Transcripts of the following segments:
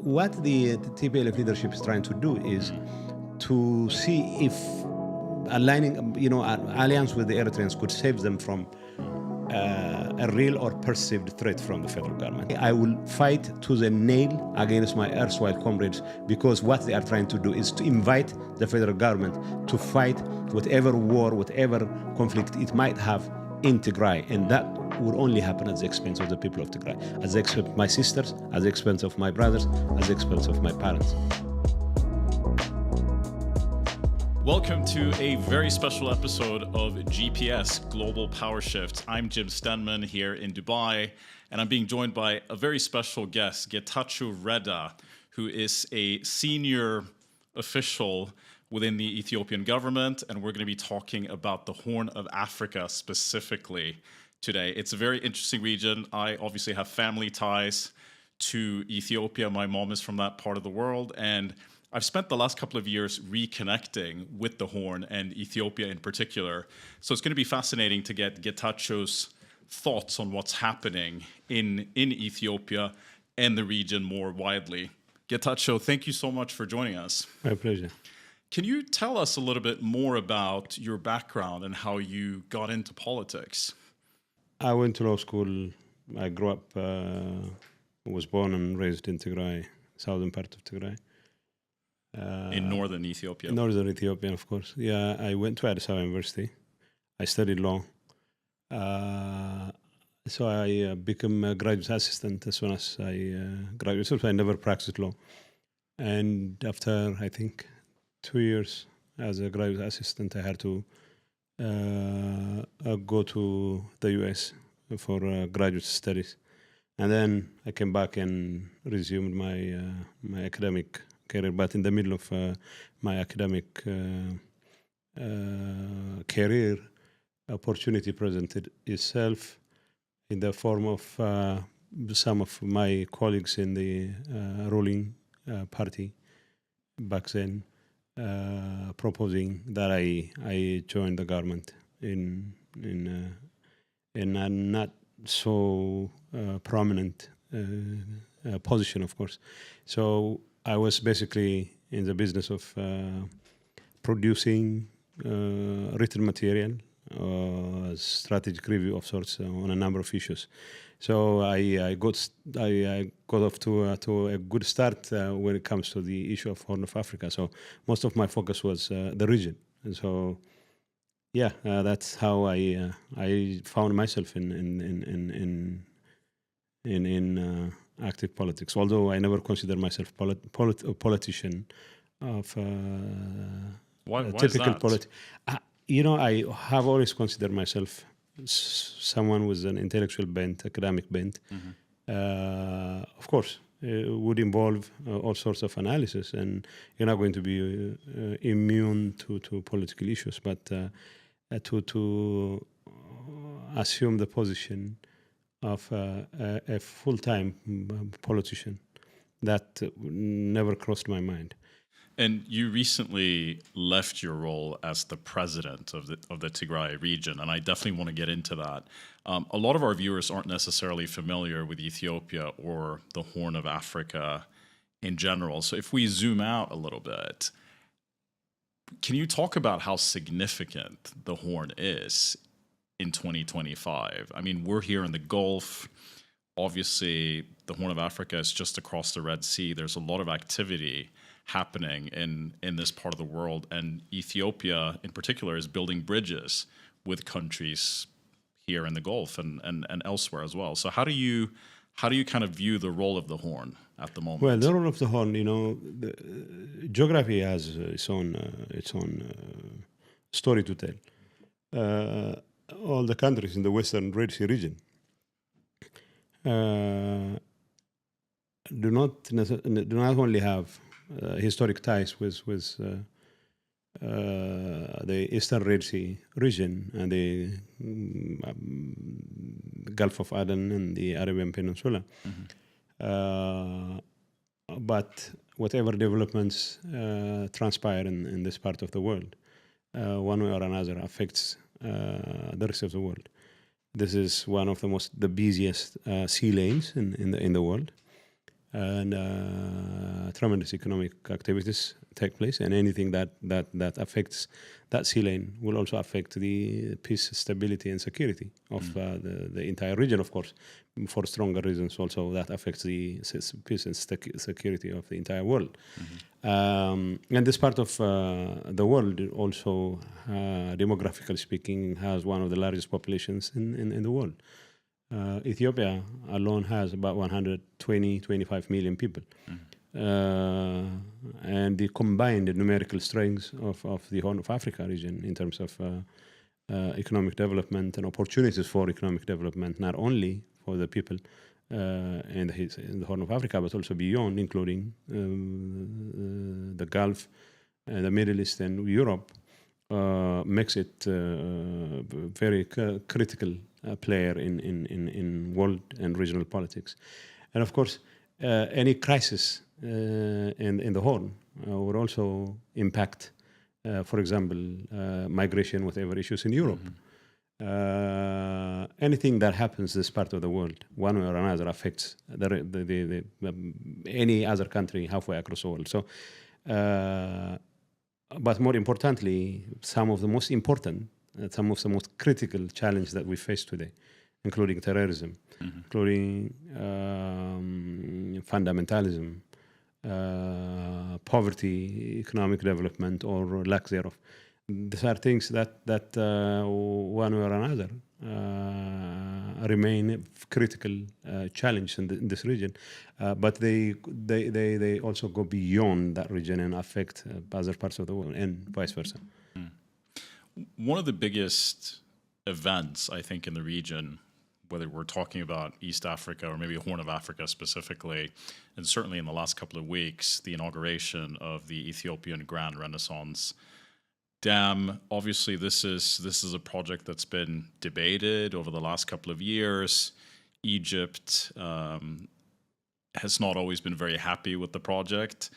what the TPLF leadership is trying to do is to see if aligning, an alliance with the Eritreans could save them from a real or perceived threat from the federal government. I will fight to the nail against my erstwhile comrades, because what they are trying to do is to invite the federal government to fight whatever war, whatever conflict it might have in Tigray, and that will only happen at the expense of the people of Tigray, at the expense of my sisters, at the expense of my brothers, at the expense of my parents. Welcome to a very special episode of GPS Global Power Shift. I'm Jim Stenman here in Dubai, and I'm being joined by a very special guest, Getachew Reda, who is a senior official within the Ethiopian government, and we're going to be talking about the Horn of Africa specifically today. It's a very interesting region. I obviously have family ties to Ethiopia. My mom is from that part of the world, and I've spent the last couple of years reconnecting with the Horn and Ethiopia in particular. So it's going to be fascinating to get Getachew's thoughts on what's happening in Ethiopia and the region more widely. Getachew, thank you so much for joining us. My pleasure. Can you tell us a little bit more about your background and how you got into politics? I went to law school. I grew up, was born and raised in Tigray, southern part of Tigray. In northern Ethiopia. Northern Ethiopia, of course. Yeah, I went to Addis Ababa University. I studied law. So I became a graduate assistant as soon as I graduated. So I never practiced law. And after, I think, 2 years as a graduate assistant, I had to go to the US for graduate studies. And then I came back and resumed my academic career, but in the middle of my academic career, opportunity presented itself in the form of some of my colleagues in the ruling party back then proposing that I join the government in a not so prominent position, of course. So I was basically in the business of producing written material, strategic review of sorts on a number of issues. So I got off to a good start when it comes to the issue of Horn of Africa. So most of my focus was the region, and so yeah, that's how I found myself in active politics, although I never considered myself a politician of Why typical is that? I have always considered myself someone with an intellectual bent, academic bent. Of course, it would involve all sorts of analysis, and you're not going to be immune to political issues, but to assume the position of a full-time politician, that never crossed my mind. And you recently left your role as the president of the Tigray region, and I definitely want to get into that. A lot of our viewers aren't necessarily familiar with Ethiopia or the Horn of Africa in general. So if we zoom out a little bit, can you talk about how significant the Horn is in 2025? I mean, we're here in the Gulf. Obviously, the Horn of Africa is just across the Red Sea. There's a lot of activity happening in this part of the world, and Ethiopia in particular is building bridges with countries here in the Gulf and elsewhere as well. So how do you kind of view the role of the Horn at the moment? Well, the role of the Horn, the geography has its own story to tell. All the countries in the Western Red Sea region do not only have historic ties with the Eastern Red Sea region and the Gulf of Aden and the Arabian Peninsula, but whatever developments transpire in this part of the world, one way or another affects the rest of the world. This is one of the busiest sea lanes in the world, and tremendous economic activities take place, and anything that affects that sea lane will also affect the peace, stability, and security of the entire region, of course, for stronger reasons also that affects the peace and security of the entire world. And this part of the world also, demographically speaking, has one of the largest populations in the world. Ethiopia alone has about 125 million people. And the combined numerical strengths of the Horn of Africa region in terms of economic development and opportunities for economic development, not only for the people in the Horn of Africa, but also beyond, including the Gulf, the Middle East, and Europe, makes it very critical player in world and regional politics. And of course, any crisis in the Horn would also impact, for example, migration, whatever issues in Europe. Anything that happens this part of the world, one way or another, affects any other country halfway across the world. So, but more importantly, some of the most important, some of the most critical challenges that we face today, including terrorism, including fundamentalism, poverty, economic development, or lack thereof. These are things that one way or another remain critical challenge in this region, but they also go beyond that region and affect other parts of the world and vice versa. One of the biggest events, I think, in the region, whether we're talking about East Africa or maybe Horn of Africa specifically, and certainly in the last couple of weeks, the inauguration of the Ethiopian Grand Renaissance Dam. Obviously, this is a project that's been debated over the last couple of years. Egypt has not always been very happy with the project.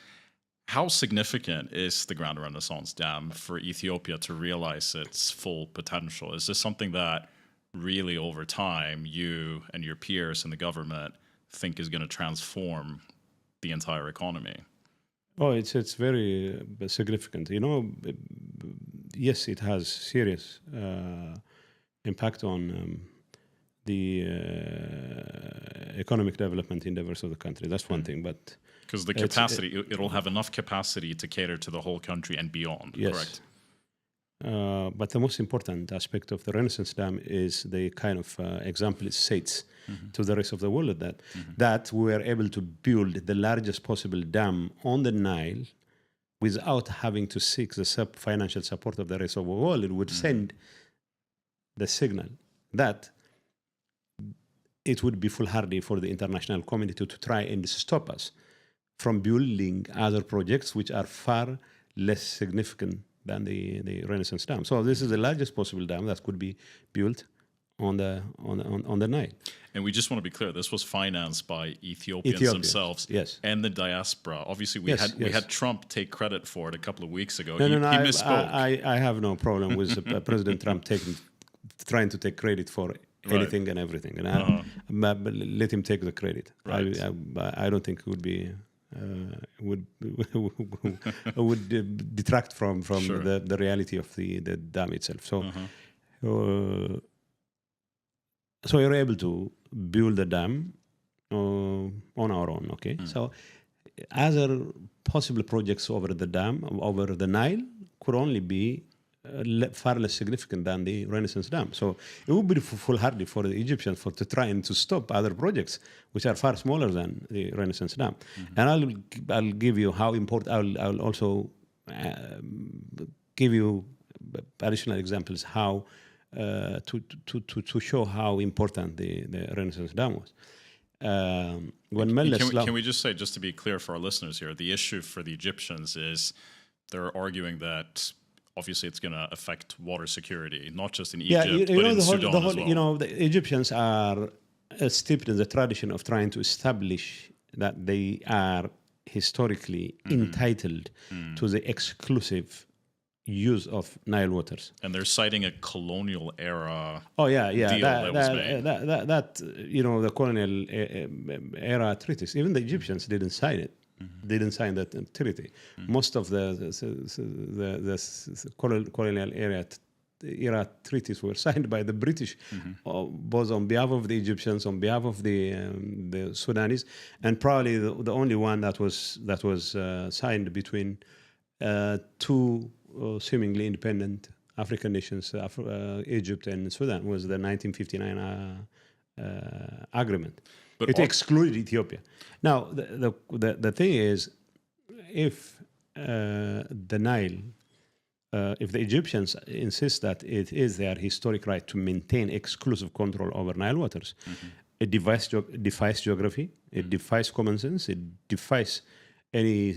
How significant is the Grand Renaissance Dam for Ethiopia to realize its full potential? Is this something that really over time you and your peers in the government think is going to transform the entire economy? Oh, it's very significant. You know, yes, it has serious impact on the economic development endeavors of the country. That's one thing, but because the capacity, it'll have enough capacity to cater to the whole country and beyond. Yes. Correct. But the most important aspect of the Renaissance Dam is the kind of example it sets to the rest of the world that we were able to build the largest possible dam on the Nile without having to seek the financial support of the rest of the world. It would send the signal that it would be foolhardy for the international community to try and stop us from building other projects which are far less significant than the Renaissance Dam. So this is the largest possible dam that could be built on the Nile. And we just want to be clear: this was financed by Ethiopians themselves, yes, and the diaspora. Obviously, we had Trump take credit for it a couple of weeks ago. No, he misspoke. I have no problem with President Trump trying to take credit for anything and everything, and let him take the credit. Right. I don't think it would be. Would detract from sure. the reality of the dam itself. So, so you're able to build the dam on our own. Okay. So, other possible projects over the dam, over the Nile, could only be far less significant than the Renaissance Dam. So it would be foolhardy for the Egyptians to try and to stop other projects which are far smaller than the Renaissance Dam. And I'll give you how important. I'll also give you additional examples how to show how important the Renaissance Dam was. Can we just say, just to be clear for our listeners here, the issue for the Egyptians is they're arguing that obviously it's going to affect water security, not just in Egypt, but in Sudan as well. You know, the Egyptians are steeped in the tradition of trying to establish that they are historically entitled to the exclusive use of Nile waters. And they're citing a colonial era deal that was made. That you know, the colonial era treaties, even the Egyptians didn't sign it. didn't sign that treaty. Most of the colonial era treaties were signed by the British, both on behalf of the Egyptians, on behalf of the Sudanese, and probably the only one that was signed between two seemingly independent African nations, Egypt and Sudan, was the 1959 agreement. But it excluded Ethiopia. Now, the thing is, if the Nile, if the Egyptians insist that it is their historic right to maintain exclusive control over Nile waters, it defies geography, it defies common sense, it defies any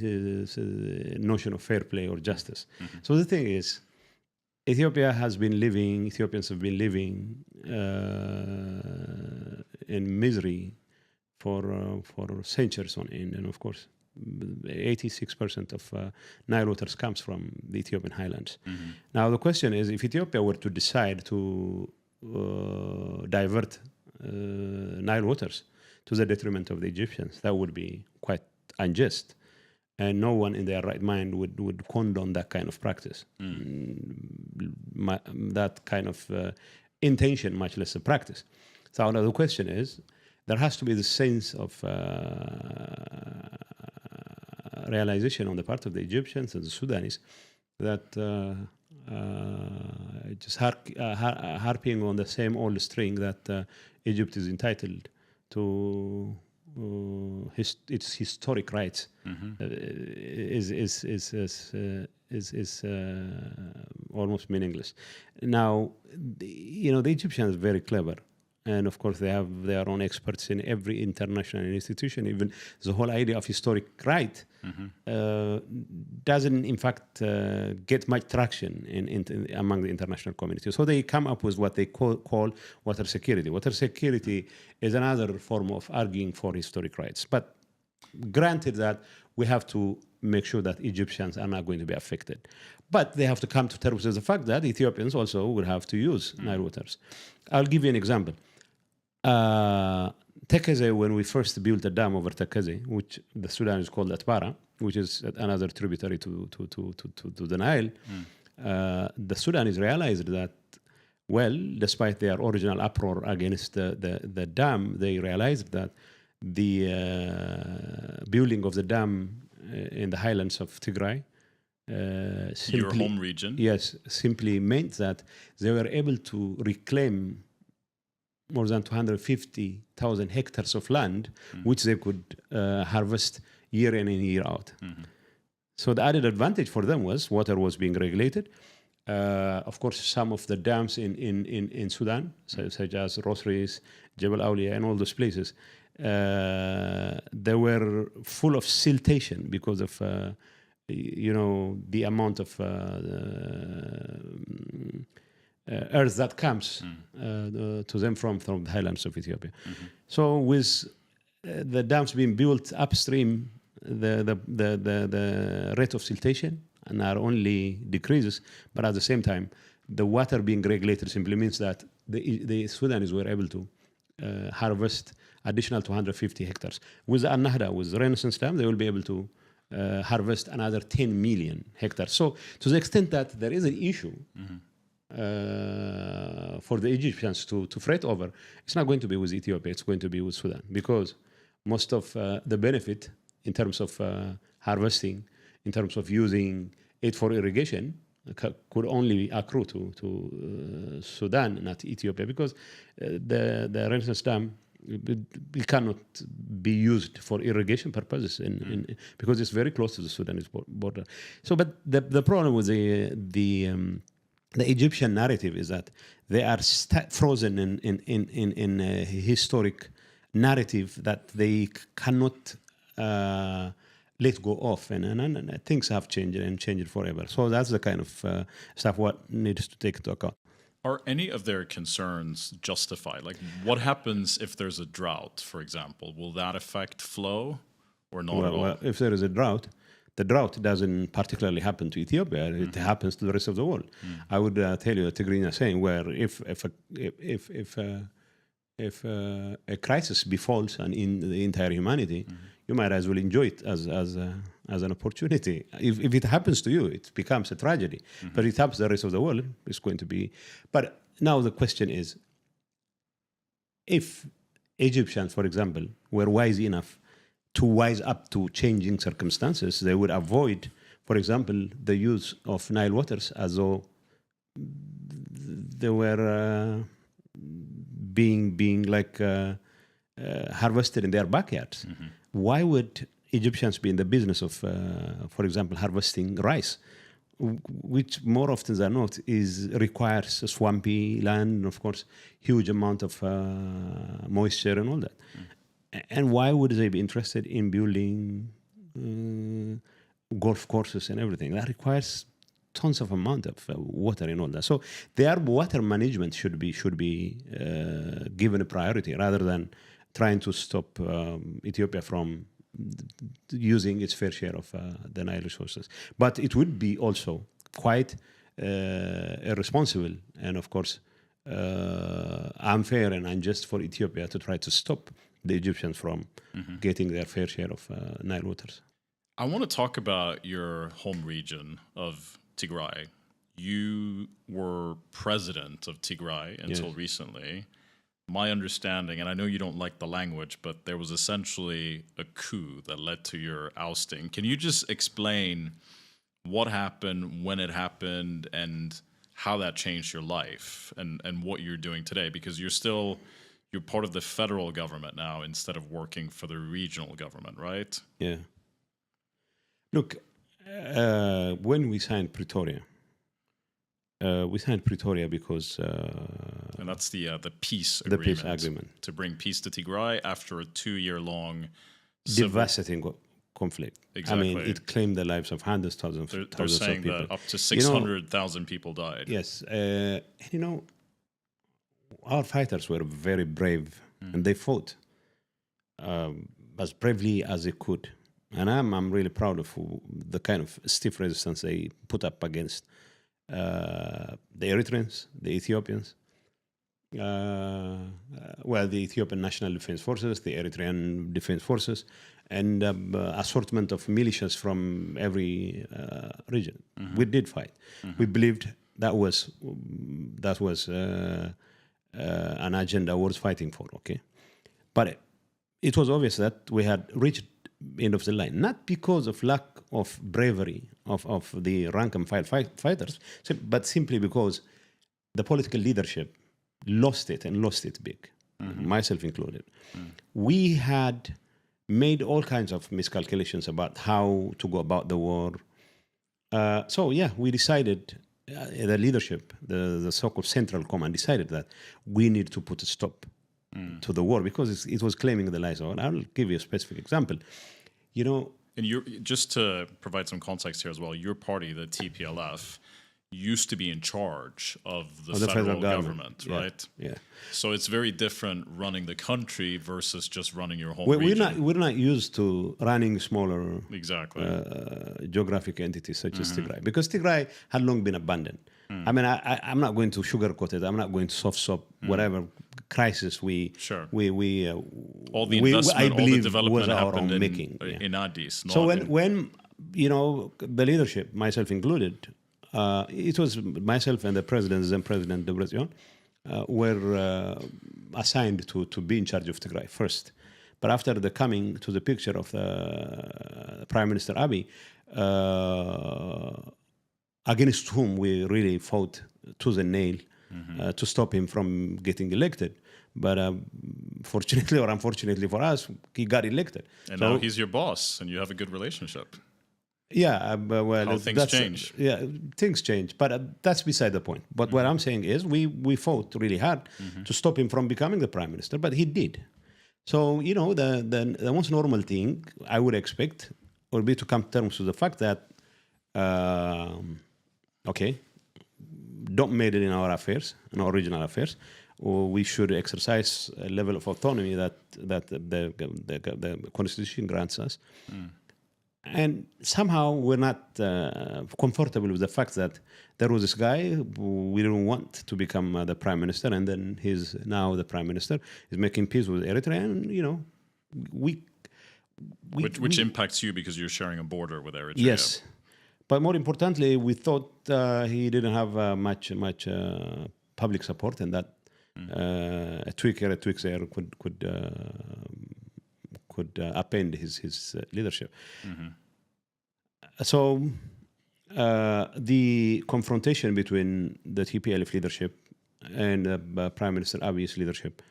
notion of fair play or justice. So the thing is, Ethiopians have been living in misery for centuries on end, and of course, 86% of Nile waters comes from the Ethiopian highlands. Now the question is, if Ethiopia were to decide to divert Nile waters to the detriment of the Egyptians, that would be quite unjust. And no one in their right mind would condone that kind of practice, that kind of intention, much less a practice. So now the question is, there has to be the sense of realization on the part of the Egyptians and the Sudanese that just harping on the same old string that Egypt is entitled to its historic rights is almost meaningless. Now, the Egyptians are very clever. And of course, they have their own experts in every international institution. Even the whole idea of historic right doesn't, in fact, get much traction among the international community. So they come up with what they call water security. Water security is another form of arguing for historic rights. But granted that we have to make sure that Egyptians are not going to be affected. But they have to come to terms with the fact that Ethiopians also will have to use Nile waters. I'll give you an example. Tekeze, when we first built a dam over Tekeze, which the Sudanese called Atbara, which is another tributary to the Nile, the Sudanese realized that, well, despite their original uproar against the dam, they realized that the building of the dam in the highlands of Tigray, your home region, yes, simply meant that they were able to reclaim more than 250,000 hectares of land, which they could harvest year in and year out. So the added advantage for them was water was being regulated. Of course, some of the dams in Sudan, such as Rosris, Jebel Aulia, and all those places, they were full of siltation because of the amount of earth that comes to them from the highlands of Ethiopia. So with the dams being built upstream, the rate of siltation not only decreases, but at the same time, the water being regulated simply means that the Sudanese were able to harvest additional 250 hectares. With the Al-Nahda, with the Renaissance Dam, they will be able to harvest another 10 million hectares. So to the extent that there is an issue for the Egyptians to fret over, it's not going to be with Ethiopia, it's going to be with Sudan, because most of the benefit in terms of harvesting, in terms of using it for irrigation, could only accrue to Sudan, not Ethiopia, because the Renaissance Dam, it cannot be used for irrigation purposes because it's very close to the Sudanese border. So, but the problem with the Egyptian narrative is that they are frozen in a historic narrative that they cannot let go of, and things have changed and changed forever. So that's the kind of stuff what needs to take into account. Are any of their concerns justified? Like, what happens if there's a drought, for example? Will that affect flow or not at all? Well, if there is a drought, the drought doesn't particularly happen to Ethiopia. It happens to the rest of the world. I would tell you a Tigrinya saying where if a crisis befalls in the entire humanity, you might as well enjoy it as an opportunity. If it happens to you, it becomes a tragedy. But it happens to the rest of the world, it's going to be. But now the question is, if Egyptians, for example, were wise enough to wise up to changing circumstances, they would avoid, for example, the use of Nile waters as though they were being like harvested in their backyards. Why would Egyptians be in the business of, for example, harvesting rice, which more often than not requires a swampy land, and of course, huge amount of moisture and all that. And why would they be interested in building golf courses and everything? That requires tons of amount of water and all that. So their water management should be given a priority rather than trying to stop Ethiopia from using its fair share of the Nile resources. But it would be also quite irresponsible and, of course, unfair and unjust for Ethiopia to try to stop the Egyptians from getting their fair share of Nile waters. I want to talk about your home region of Tigray. You were president of Tigray until recently. My understanding, and I know you don't like the language, but there was essentially a coup that led to your ousting. Can you just explain what happened, when it happened, and how that changed your life and what you're doing today? Because you're part of the federal government now instead of working for the regional government, right? Yeah. Look, when we signed Pretoria because and that's the peace the agreement. Peace agreement to bring peace to Tigray after a 2-year-long devastating conflict. Exactly. I mean, it claimed the lives of hundreds, thousands They're of people. saying that up to 600,000 people died. Yes, our fighters were very brave, and they fought as bravely as they could. And I'm really proud of the kind of stiff resistance they put up against the Eritreans, the Ethiopians, the Ethiopian National Defense Forces, the Eritrean Defense Forces, and assortment of militias from every region. We did fight. We believed that was an agenda worth fighting for. Okay, but it was obvious that we had reached end of the line, not because of lack of bravery of the rank and file fighters, but simply because the political leadership lost it big, myself included. We had made all kinds of miscalculations about how to go about the war. We decided, the leadership, the so-called Central Command decided that we need to put a stop to the war because it was claiming the lives of. I'll give you a specific example. And just to provide some context here as well, your party, the TPLF, used to be in charge of the federal government, right? Yeah. So it's very different running the country versus just running your home region. We're not used to running smaller geographic entities such as Tigray, because Tigray had long been abandoned. I mean, I'm not going to sugarcoat it. I'm not going to soft whatever crisis all the investment, all the development happened in Addis. So when the leadership, myself included, it was myself and the president, then President Debretsion, were assigned to be in charge of Tigray first. But after the coming to the picture of the Prime Minister Abiy, against whom we really fought tooth and nail to stop him from getting elected. But fortunately or unfortunately for us, he got elected. And now he's your boss, and you have a good relationship. Yeah, how things change. Things change, but that's beside the point. But what I'm saying is we fought really hard to stop him from becoming the prime minister, but he did. So, the most normal thing I would expect would be to come to terms with the fact that, don't meddle in our affairs, in our regional affairs, or we should exercise a level of autonomy that the Constitution grants us. And somehow we're not comfortable with the fact that there was this guy who we didn't want to become the prime minister, and then he's now the prime minister. He's making peace with Eritrea, and which impacts you because you're sharing a border with Eritrea. Yes, but more importantly, we thought he didn't have much public support, and that a tweak here, a tweak there could append his leadership. So the confrontation between the TPLF leadership and Prime Minister Abiy's leadership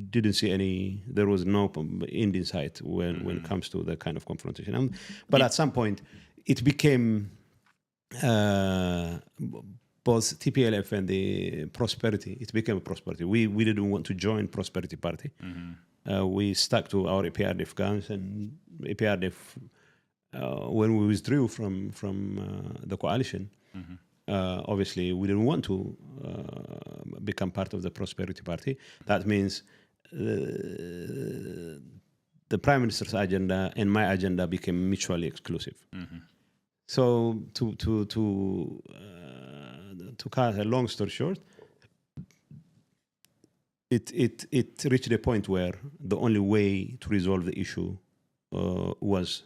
didn't see any. There was no end in sight when it comes to the kind of confrontation. But at some point, it became both TPLF and the Prosperity. It became a Prosperity. We didn't want to join Prosperity Party. We stuck to our APRDF guns, and APRDF, when we withdrew from the coalition, obviously we didn't want to become part of the Prosperity Party. That means the Prime Minister's agenda and my agenda became mutually exclusive. So to cut a long story short, it reached a point where the only way to resolve the issue was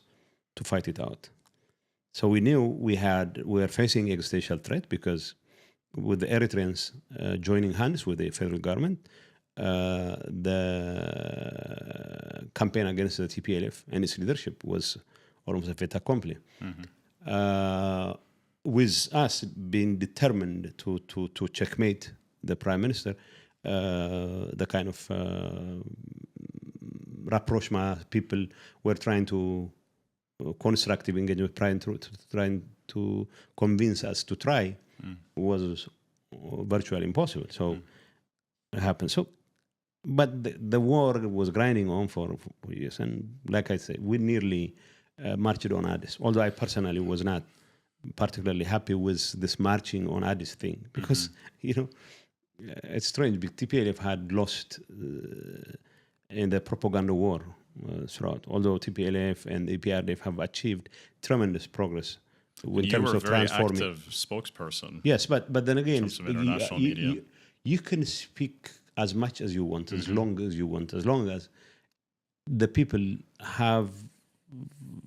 to fight it out. So we knew we were facing existential threat, because with the Eritreans joining hands with the federal government, the campaign against the TPLF and its leadership was almost a fait accompli. With us being determined to checkmate the Prime Minister, the kind of rapprochement people were trying to constructive engagement, trying to convince us to try, was virtually impossible. So it happened. So, but the war was grinding on for years, and like I said, we nearly marched on Addis. Although I was not particularly happy with this marching on Addis thing, because it's strange. TPLF had lost in the propaganda war throughout. Although TPLF and APRDF have achieved tremendous progress in terms of transforming. You were a very active spokesperson. Yes, but then again, in terms of international media. You can speak as much as you want, as long as you want, as long as the people have,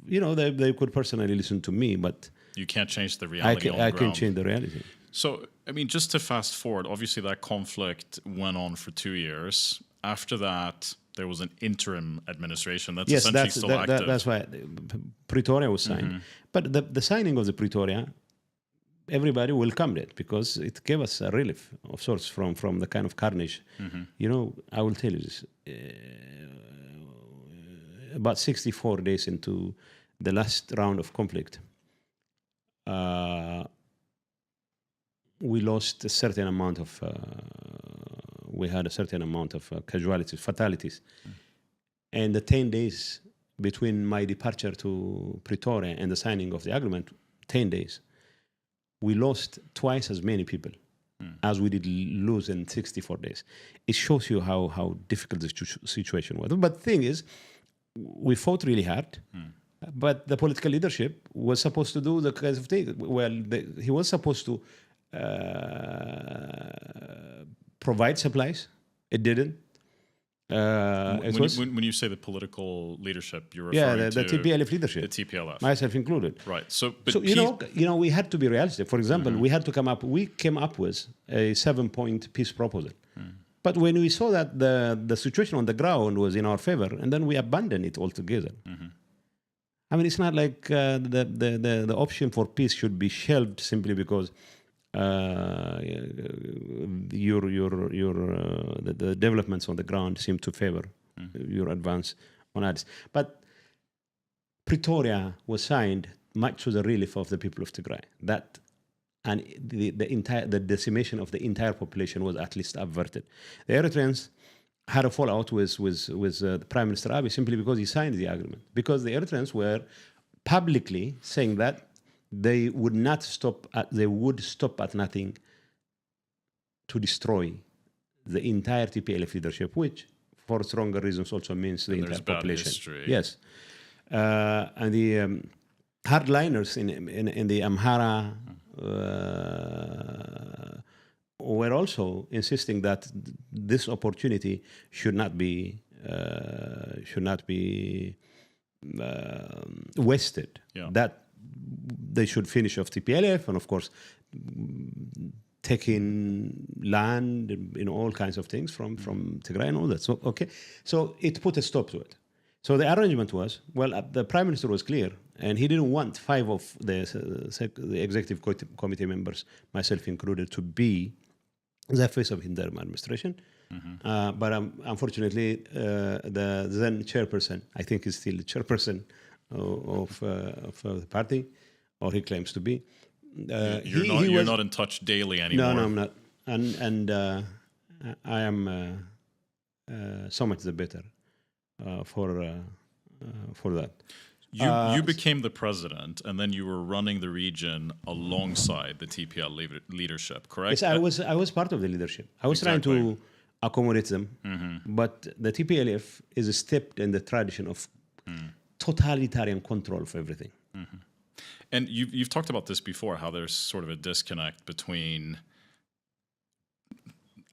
they could personally listen to me, but you can't change the reality on the ground. I can change the reality. So, I mean, just to fast forward, obviously that conflict went on for 2 years. After that, there was an interim administration that's essentially still active. That's why Pretoria was signed. But the signing of the Pretoria, everybody welcomed it, because it gave us a relief of sorts from the kind of carnage. I will tell you this. About 64 days into the last round of conflict, we lost a certain amount of, casualties, fatalities. And the 10 days between my departure to Pretoria and the signing of the agreement, 10 days, we lost twice as many people as we did lose in 64 days. It shows you how difficult the situation was. But the thing is, we fought really hard. But the political leadership was supposed to do the kinds of things. Well, he was supposed to provide supplies. It didn't. When you say the political leadership, you're referring to the TPLF leadership, the TPLF, myself included. Right. So we had to be realistic. For example, we came up with a 7-point peace proposal. But when we saw that the situation on the ground was in our favor, and then we abandoned it altogether. I mean, it's not like the option for peace should be shelved simply because the developments on the ground seem to favor your advance on Addis. But Pretoria was signed much to the relief of the people of Tigray. And the decimation of the entire population was at least averted. The Eritreans had a fallout with Prime Minister Abiy simply because he signed the agreement. Because the Eritreans were publicly saying that they would stop at nothing to destroy the entire TPLF leadership, which, for stronger reasons, also means the entire population. History. Yes, and the hardliners in the Amhara were also insisting that this opportunity should not be wasted. Yeah. That they should finish off TPLF, and of course taking land, all kinds of things from Tigray and all that. So so it put a stop to it. So the arrangement was, well, the prime minister was clear, and he didn't want 5 of the executive committee members, myself included, to be the face of interim administration. But unfortunately, the then chairperson, I think he's still the chairperson of the party, or he claims to be. You're not in touch daily anymore. No, I'm not. And I am so much the better for that. You became the president, and then you were running the region alongside the TPL leadership, correct? Yes, I was part of the leadership. I was trying to accommodate them, but the TPLF is steeped in the tradition of totalitarian control of everything. And you've talked about this before, how there's sort of a disconnect between,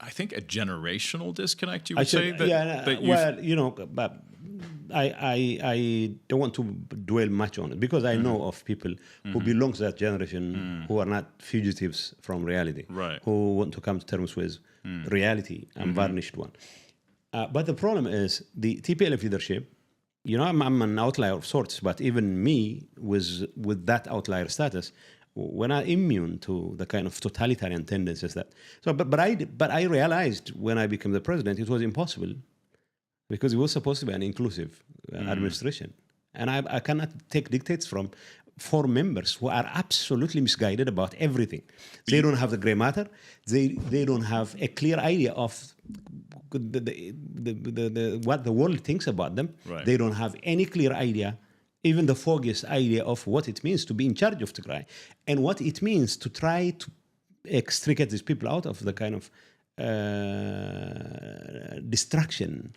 I think, a generational disconnect, you would say? But I don't want to dwell much on it, because I know of people who belong to that generation who are not fugitives from reality, right, who want to come to terms with reality, unvarnished one. But the problem is the TPLF leadership. I'm an outlier of sorts, but even me, with that outlier status, we're not immune to the kind of totalitarian tendencies that. So, but I realized when I became the president, it was impossible, because it was supposed to be an inclusive administration, and I cannot take dictates from 4 members who are absolutely misguided about everything. They don't have the gray matter. They don't have a clear idea of what the world thinks about them. Right. They don't have any clear idea, even the foggiest idea, of what it means to be in charge of Tigray, and what it means to try to extricate these people out of the kind of destruction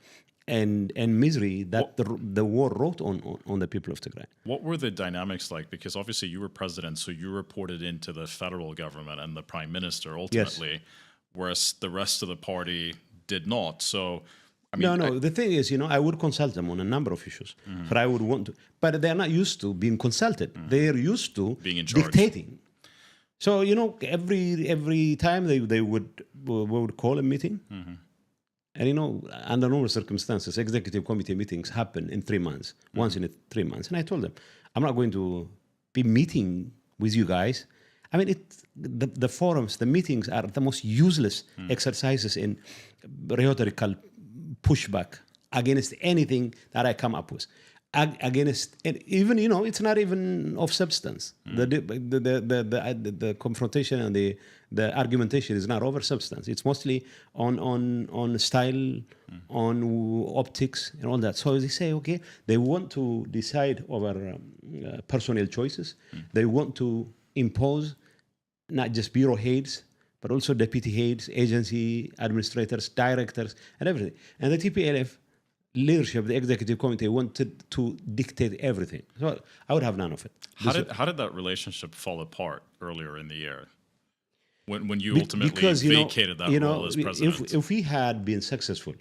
and misery that the war wrought on the people of Tigray. What were the dynamics like? Because obviously you were president, so you reported into the federal government and the prime minister ultimately, whereas the rest of the party did not. So, I mean, the thing is, I would consult them on a number of issues, but I would want to. But they're not used to being consulted. They're used to being in charge, dictating. So every time we would call a meeting. And under normal circumstances, executive committee meetings happen in 3 months, once in 3 months. And I told them, I'm not going to be meeting with you guys. I mean, the forums, the meetings are the most useless exercises in rhetorical pushback against anything that I come up with. Against, and even it's not even of substance. The confrontation and the argumentation is not over substance. It's mostly on style, on optics, and all that. So they say, okay, they want to decide over personnel choices. They want to impose not just bureau heads, but also deputy heads, agency administrators, directors, and everything. And the TPLF leadership, the executive committee, wanted to dictate everything. So I would have none of it. How did that relationship fall apart earlier in the year when you ultimately vacated that role as president? If we had been successful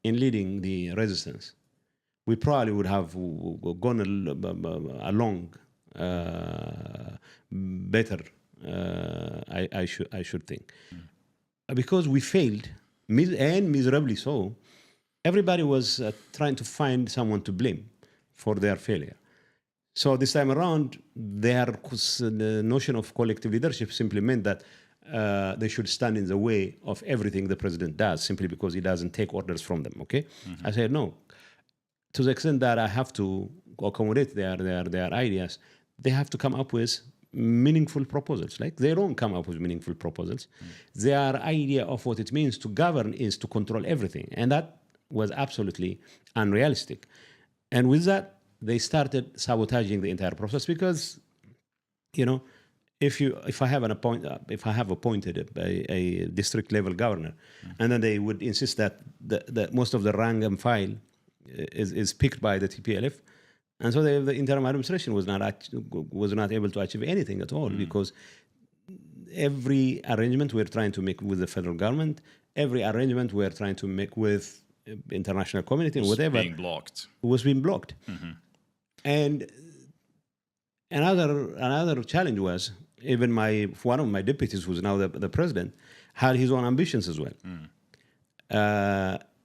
in leading the resistance, we probably would have gone along better. I should think, because we failed, and miserably so. Everybody was trying to find someone to blame for their failure. So this time around, the notion of collective leadership simply meant that they should stand in the way of everything the president does, simply because he doesn't take orders from them. Okay, I said no. To the extent that I have to accommodate their ideas, they have to come up with meaningful proposals. Like, they don't come up with meaningful proposals. Their idea of what it means to govern is to control everything, and that was absolutely unrealistic. And with that, they started sabotaging the entire process, because, if I have appointed a district level governor, and then they would insist that most of the rank and file is picked by the TPLF, and so the interim administration was not able to achieve anything at all, because every arrangement we're trying to make with the federal government, every arrangement we're trying to make with international community, whatever, being blocked. was being blocked. And another challenge was even one of my deputies, who's now the president, had his own ambitions as well.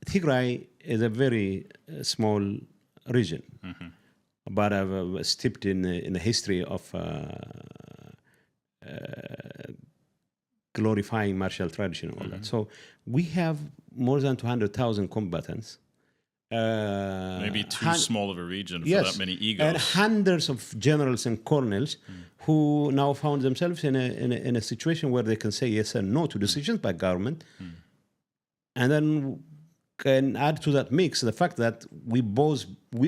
Tigray is a very small region, but I've steeped in the history of glorifying martial tradition and all that. So we have more than 200,000 combatants. Maybe too small of a region for that many egos. And hundreds of generals and colonels who now found themselves in a situation where they can say yes and no to decisions by government. And then can add to that mix the fact that we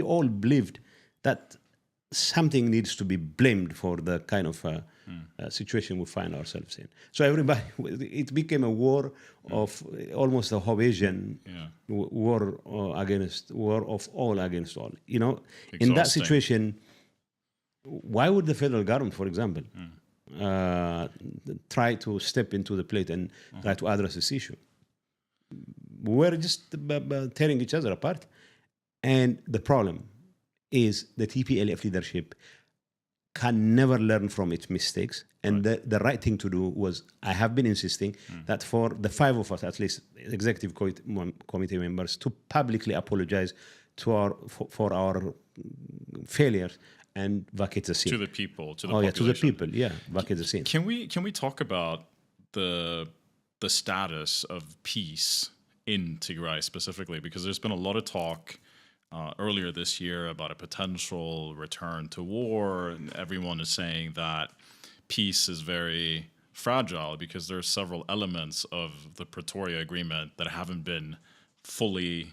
all believed that something needs to be blamed for the kind of situation we find ourselves in. So it became a war of almost a Hobesian war of all against all. You know, in that situation, why would the federal government, for example, try to step into the plate and try to address this issue? We're just tearing each other apart. And the problem is the TPLF leadership can never learn from its mistakes. And the right thing to do was, I have been insisting that for the five of us, at least executive committee members, to publicly apologize for our failures and vacate the scene. To the people, to the population. To the people, vacate the scene. Can we talk about the status of peace in Tigray specifically? Because there's been a lot of talk earlier this year about a potential return to war, and everyone is saying that peace is very fragile because there are several elements of the Pretoria Agreement that haven't been fully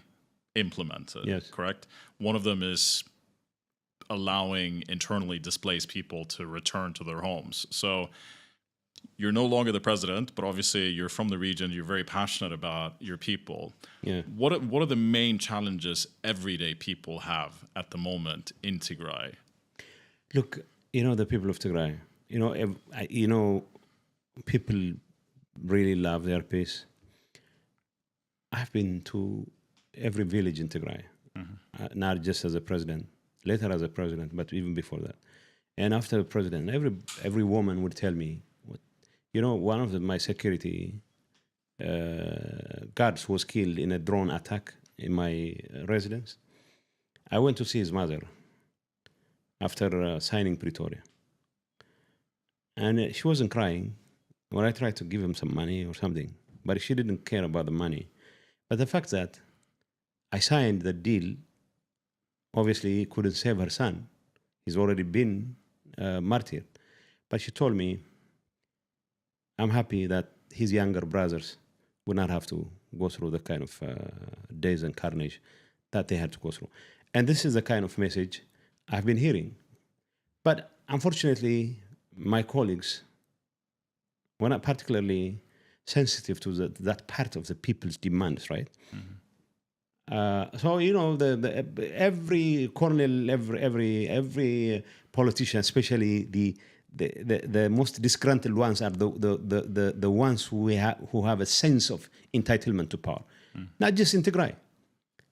implemented. Yes. Correct? One of them is allowing internally displaced people to return to their homes. So you're no longer the president, but obviously you're from the region. You're very passionate about your people. Yeah. What are the main challenges everyday people have at the moment in Tigray? Look, the people of Tigray. People really love their peace. I've been to every village in Tigray, not just as a president, later as a president, but even before that. And after the president, every woman would tell me, one of my security guards was killed in a drone attack in my residence. I went to see his mother after signing Pretoria. And she wasn't crying when I tried to give him some money or something, but she didn't care about the money. But the fact that I signed the deal, obviously couldn't save her son. He's already been martyred. But she told me, I'm happy that his younger brothers would not have to go through the kind of days and carnage that they had to go through. And this is the kind of message I've been hearing. But unfortunately, my colleagues were not particularly sensitive to that part of the people's demands, right? So every colonel, every politician, especially the most disgruntled ones, are the ones who have a sense of entitlement to power. Not just in Tigray.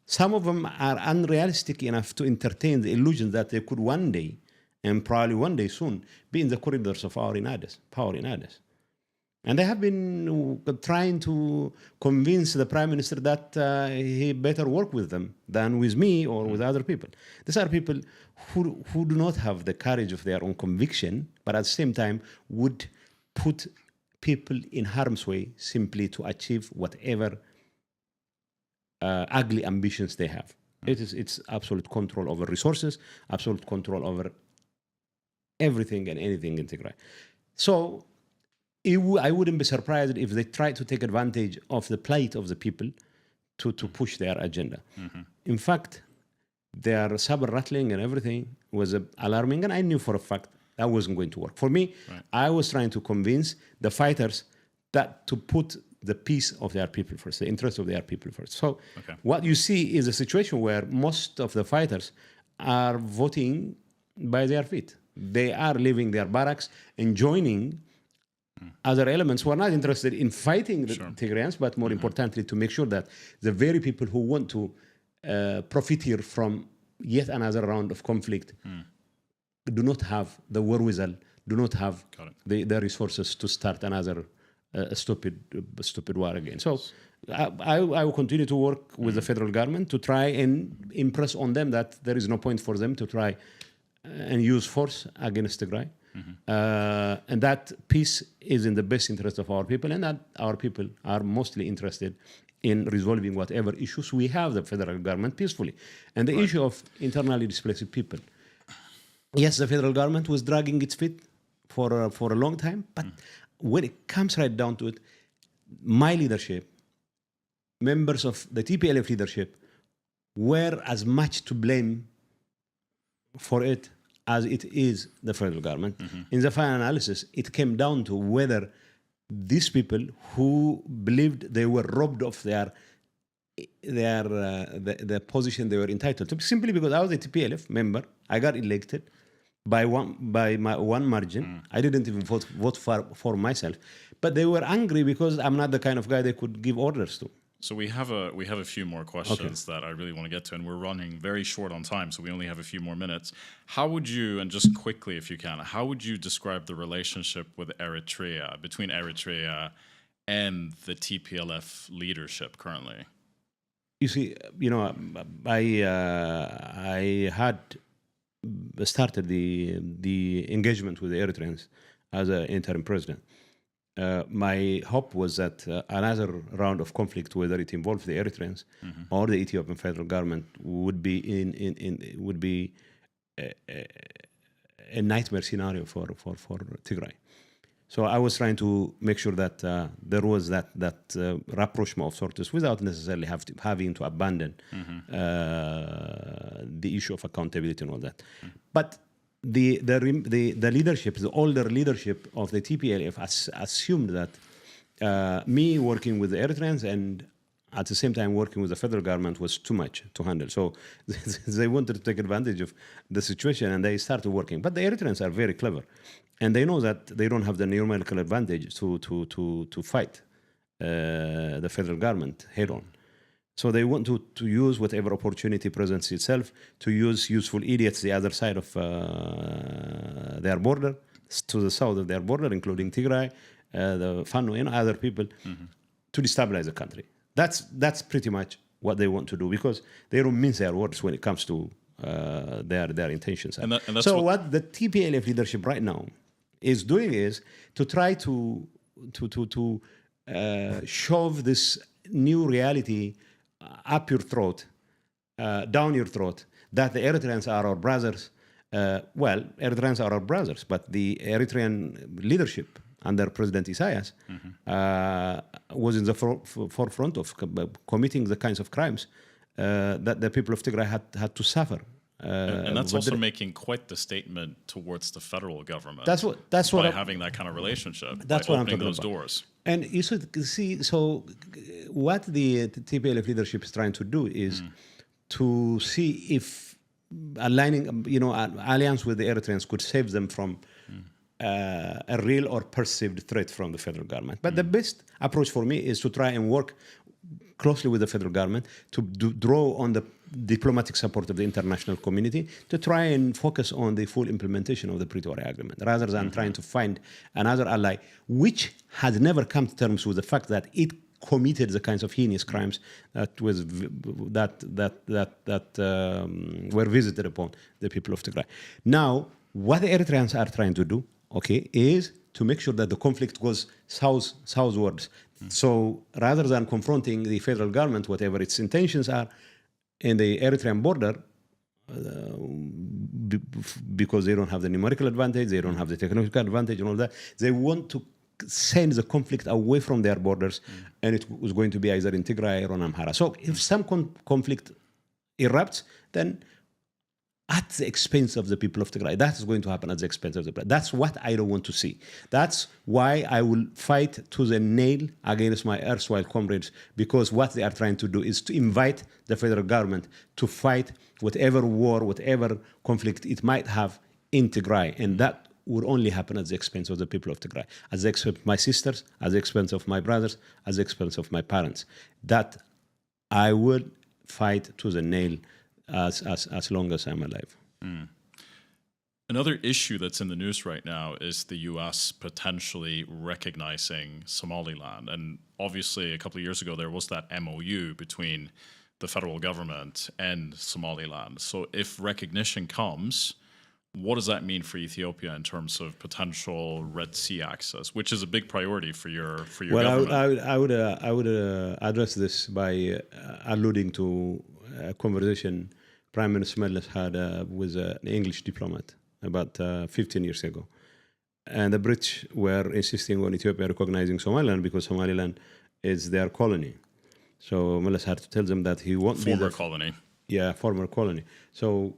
Some of them are unrealistic enough to entertain the illusion that they could one day, and probably one day soon, be in the corridors of power in Addis. And they have been trying to convince the prime minister that he better work with them than with me or with other people. These are people who do not have the courage of their own conviction, but at the same time would put people in harm's way simply to achieve whatever ugly ambitions they have. It's absolute control over resources, absolute control over everything and anything in Tigray. So I wouldn't be surprised if they try to take advantage of the plight of the people to push their agenda. In fact, their saber rattling and everything was alarming, and I knew for a fact that wasn't going to work. For me, I was trying to convince the fighters that to put the peace of their people first, the interest of their people first. So what you see is a situation where most of the fighters are voting by their feet. They are leaving their barracks and joining other elements who are not interested in fighting the Sure. Tigrayans, but more importantly, to make sure that the very people who want to profit here from yet another round of conflict do not have the wherewithal, do not have Got it. the resources to start another stupid war again. So I will continue to work with the federal government to try and impress on them that there is no point for them to try and use force against Tigray. And that peace is in the best interest of our people, and that our people are mostly interested in resolving whatever issues we have the federal government peacefully. And the issue of internally displaced people, yes, the federal government was dragging its feet for a long time, but when it comes right down to it, my leadership, members of the TPLF leadership, were as much to blame for it as it is the federal government. In the final analysis, it came down to whether these people who believed they were robbed of the position they were entitled to, simply because I was a TPLF member, I got elected by one margin. I didn't even vote for myself, but they were angry because I'm not the kind of guy they could give orders to. So we have a few more questions that I really want to get to, and we're running very short on time, so we only have a few more minutes. How would you, and just quickly if you can, how would you describe the relationship with Eritrea, between Eritrea and the TPLF leadership currently? You see, I had started the engagement with the Eritreans as an interim president. My hope was that another round of conflict, whether it involved the Eritreans or the Ethiopian federal government, would be would be a nightmare scenario for Tigray. So I was trying to make sure that there was that rapprochement of sorts without necessarily having to abandon the issue of accountability and all that. But the leadership, the older leadership of the TPLF assumed that me working with the Eritreans and at the same time working with the federal government was too much to handle. So they wanted to take advantage of the situation and they started working. But the Eritreans are very clever, and they know that they don't have the numerical advantage to fight the federal government head on. So they want to use whatever opportunity presents itself, to use useful idiots the other side of their border, to the south of their border, including Tigray, the Fano, and other people, to destabilize the country. That's pretty much what they want to do, because they don't mince their words when it comes to their intentions. And that's so what the TPLF leadership right now is doing is to try to shove this new reality up your throat, down your throat, that the Eritreans are our brothers. Well, Eritreans are our brothers, but the Eritrean leadership under President Isaias was in the forefront of committing the kinds of crimes that the people of Tigray had to suffer. And that's also making quite the statement towards the federal government. That's what by having that kind of relationship. That's by what I'm opening talking those about. doors. And you should see. So, what the TPLF leadership is trying to do is to see if aligning, an alliance with the Eritreans could save them from a real or perceived threat from the federal government. But the best approach for me is to try and work closely with the federal government to draw on the diplomatic support of the international community to try and focus on the full implementation of the Pretoria Agreement, rather than trying to find another ally which has never come to terms with the fact that it committed the kinds of heinous crimes that were visited upon the people of Tigray. Now, what the Eritreans are trying to do, is to make sure that the conflict goes southwards. So rather than confronting the federal government, whatever its intentions are, in the Eritrean border, because they don't have the numerical advantage, they don't have the technological advantage and all that, they want to send the conflict away from their borders, and it was going to be either in Tigray or in Amhara. So if some conflict erupts, then at the expense of the people of Tigray. That is going to happen at the expense of the people. That's what I don't want to see. That's why I will fight to the nail against my erstwhile comrades, because what they are trying to do is to invite the federal government to fight whatever war, whatever conflict it might have in Tigray. And that would only happen at the expense of the people of Tigray, at the expense of my sisters, at the expense of my brothers, at the expense of my parents. That I would fight to the nail as long as I'm alive. Another issue that's in the news right now is the U.S. potentially recognizing Somaliland. And obviously, a couple of years ago, there was that MOU between the federal government and Somaliland. So if recognition comes, what does that mean for Ethiopia in terms of potential Red Sea access, which is a big priority for your government? I would address this by alluding to a conversation Prime Minister Meles had with an English diplomat about 15 years ago. And the British were insisting on Ethiopia recognizing Somaliland because Somaliland is their colony. So Meles had to tell them that he won't be former colony. Yeah, former colony. So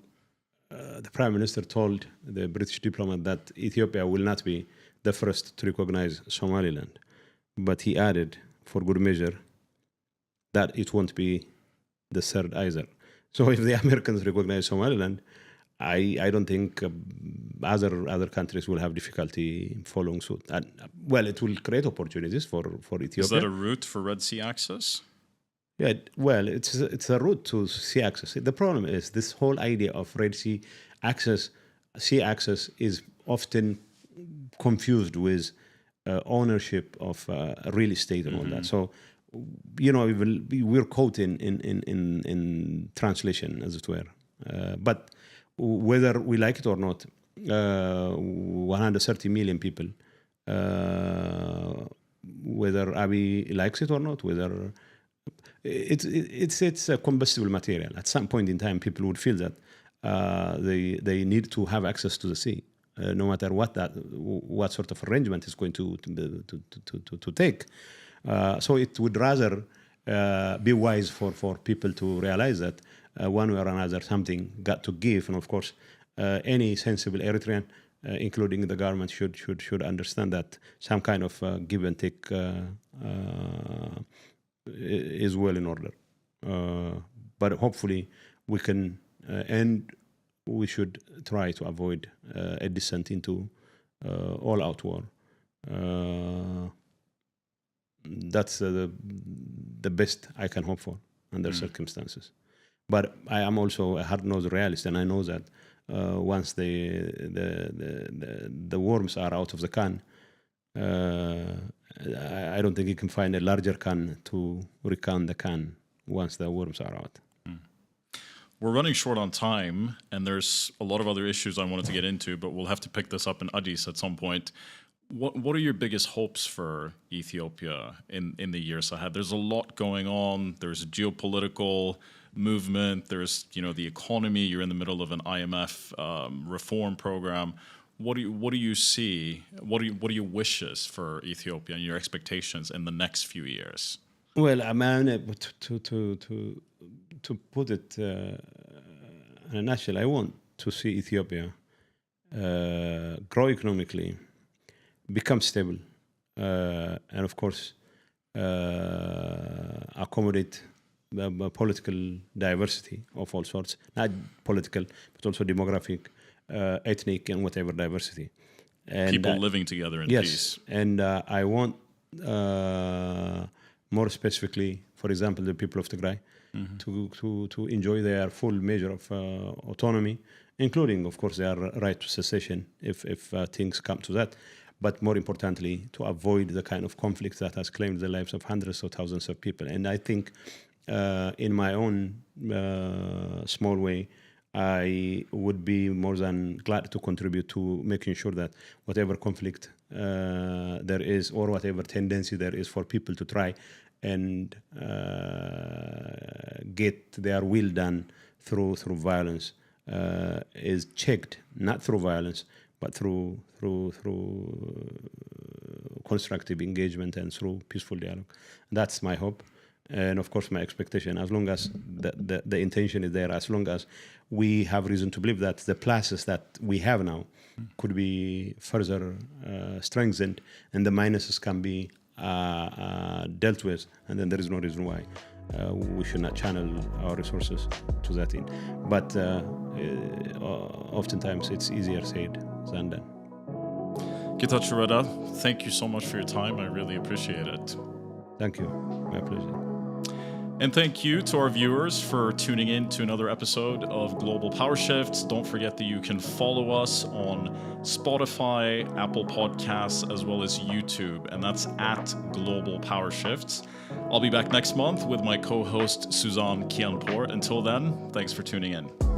the Prime Minister told the British diplomat that Ethiopia will not be the first to recognize Somaliland. But he added, for good measure, that it won't be the third either. So if the Americans recognize Somaliland, I don't think other countries will have difficulty following suit. Well, it will create opportunities for Ethiopia. Is that a route for Red Sea access? Yeah, well, it's a route to sea access. The problem is this whole idea of Red Sea access, is often confused with ownership of real estate and all that. So, we're caught in translation, as it were. But whether we like it or not, 130 million people, whether Abiy likes it or not, whether it's a combustible material. At some point in time, people would feel that they need to have access to the sea, no matter what sort of arrangement is going to take. So it would rather be wise for people to realize that one way or another something got to give, and of course, any sensible Eritrean, including the government, should understand that some kind of give and take is well in order. But hopefully we can, and we should try to avoid a descent into all-out war. That's the best I can hope for under circumstances. But I am also a hard-nosed realist, and I know that once the worms are out of the can, I don't think you can find a larger can to recount the can once the worms are out. We're running short on time, and there's a lot of other issues I wanted to get into, but we'll have to pick this up in Addis at some point. What are your biggest hopes for Ethiopia in the years ahead? There's a lot going on. There's a geopolitical movement. There's the economy. You're in the middle of an IMF reform program. What do you see? What are your wishes for Ethiopia and your expectations in the next few years? Well, I'm unable to put it in a nutshell. I want to see Ethiopia grow economically, become stable, and of course accommodate the political diversity of all sorts, not political, but also demographic, ethnic, and whatever diversity. And people living together in peace. Yes, and I want, more specifically, for example, the people of Tigray to enjoy their full measure of autonomy, including, of course, their right to secession if things come to that. But more importantly, to avoid the kind of conflict that has claimed the lives of hundreds of thousands of people. And I think, in my own small way, I would be more than glad to contribute to making sure that whatever conflict there is, or whatever tendency there is for people to try and get their will done through violence, is checked, not through violence, but through constructive engagement and through peaceful dialogue. That's my hope. And of course, my expectation, as long as the intention is there, as long as we have reason to believe that the pluses that we have now could be further strengthened, and the minuses can be dealt with, and then there is no reason why we should not channel our resources to that end. But oftentimes it's easier said than done. Getachew Reda, thank you so much for your time. I really appreciate it. Thank you. My pleasure. And thank you to our viewers for tuning in to another episode of Global Power Shifts. Don't forget that you can follow us on Spotify, Apple Podcasts, as well as YouTube, and that's at Global Power Shifts. I'll be back next month with my co-host Suzanne Kianpour. Until then, thanks for tuning in.